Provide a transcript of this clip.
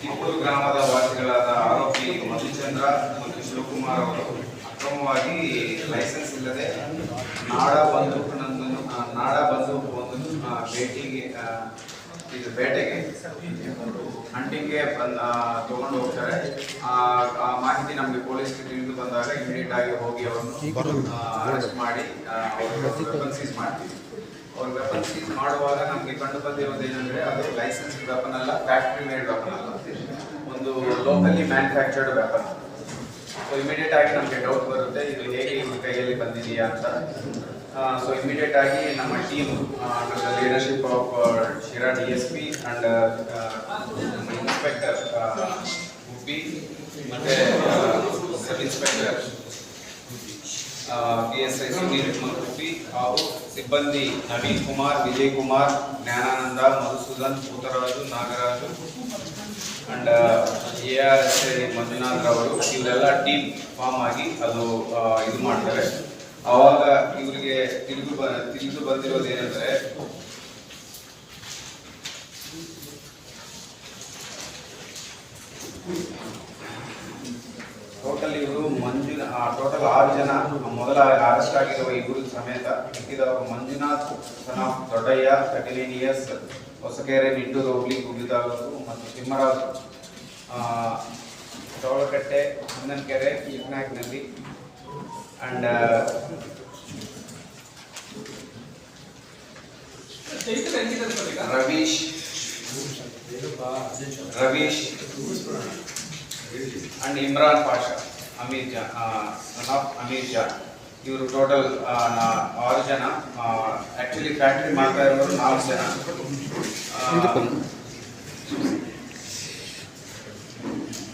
ಕಿತ್ತೂರು ಗ್ರಾಮದ ವಾಸಿಗಳಾದ ಆರೋಪಿ ಮಧುಚಂದ್ರ ಮತ್ತು ಶಿವಕುಮಾರ್ ಅವರು ಅಕ್ರಮವಾಗಿ ಲೈಸೆನ್ಸ್ ಇಲ್ಲದೆ ನಾಡ ಬಂದೂಕು ಒಂದು ಬೇಟೆಗೆ ಹಂಟಿಂಗ್ಗೆ ತಗೊಂಡು ಹೋಗ್ತಾರೆ. ಆ ಮಾಹಿತಿ ನಮಗೆ ಪೊಲೀಸ್ಗೆ ತಿಳಿದು ಬಂದಾಗ ಇಮಿಡಿಯೇಟ್ ಆಗಿ ಹೋಗಿ ಅವರನ್ನು ಅರೆಸ್ಟ್ ಮಾಡಿ ವೆಪನ್ ಸೀಸ್ ಮಾಡ್ತೀವಿ. ಅವ್ರ ವೆಪನ್ ಸೀಸ್ ಮಾಡುವಾಗ ನಮಗೆ ಕಂಡು ಬಂದಿರೋದೇನೆಂದರೆ ಅದು ಲೈಸೆನ್ಸ್ ವೆಪನ್ ಅಲ್ಲ, ಫ್ಯಾಕ್ಟ್ರಿ ಮೇಡ್ ವೆಪನ್ ಅಲ್ಲ, ಒಂದು locally manufactured weapon. So immediate ಆಗಿ ನಮಗೆ ಡೌಟ್ ಬರುತ್ತೆ ಇದು ಹೇಗೆ ಇವ್ರ ಕೈಯಲ್ಲಿ ಬಂದಿದೆಯಾ ಅಂತ. ಸೊ ಇಮಿಡಿಯೇಟ್ ಆಗಿ ನಮ್ಮ team under the leadership of Sira DSP and ನಮ್ಮ ಇನ್ಸ್ಪೆಕ್ಟರ್ ಉಪ್ಪಿ ಮತ್ತೆ sub inspector PSI Sunil Kumar Uppi ಹಾಗೂ ಸಿಬ್ಬಂದಿ ನವೀನ್ ಕುಮಾರ್, ವಿಜಯ್ ಕುಮಾರ್, ಜ್ಞಾನಾನಂದ, ಮಧುಸೂದನ್, ಪೂತರಾಜು, ನಾಗರಾಜು ಅಂಡ್ ARSI ಮಂಜುನಾಥ್ ಅವರು ಇವರೆಲ್ಲ ಟೀಮ್ ಫಾರ್ಮ್ ಆಗಿ ಅದು ಇದು ಮಾಡ್ತಾರೆ. ಆವಾಗ ಇವರಿಗೆ ತಿಳಿದು ಬಂದಿರೋದೇನೆಂದರೆ ಟೋಟಲ್ ಇವರು ಟೋಟಲ್ 6 ಜನ. ಮೊದಲ ಅರೆಸ್ಟ್ ಆಗಿರುವ ಇಬ್ಬರು ಸಮೇತ ಮಿಕ್ಕಿದವರು ಮಂಜುನಾಥ್ ಸನಾಫ್ ದೊಡ್ಡಯ್ಯ 39 years, ಹೊಸಕೆರೆ, ನಿಟ್ಟೂರು ಹೋಬಳಿ, ಗುಬ್ಬಿ ತಾಲೂಕು, ಮತ್ತು ತಿಮ್ಮರಾಜು ಚೌಳಕಟ್ಟೆ, ಹನ್ನನ್ಕೆರೆ, ಕಿಕ್ನಾಕ್ನಲ್ಲಿ ಅಂಡ್ ರವೀಶ್ ಅಂಡ್ ಇಮ್ರಾನ್ ಪಾಷಾ, ಅಮೀರ್ ಜಾನ್ ಇವರು ಟೋಟಲ್ 6 ಜನ. ಆಕ್ಚುಲಿ ಫ್ಯಾಕ್ಟ್ರಿ ಮಾಡ್ತಾ ಇರೋರು 4 ಜನ.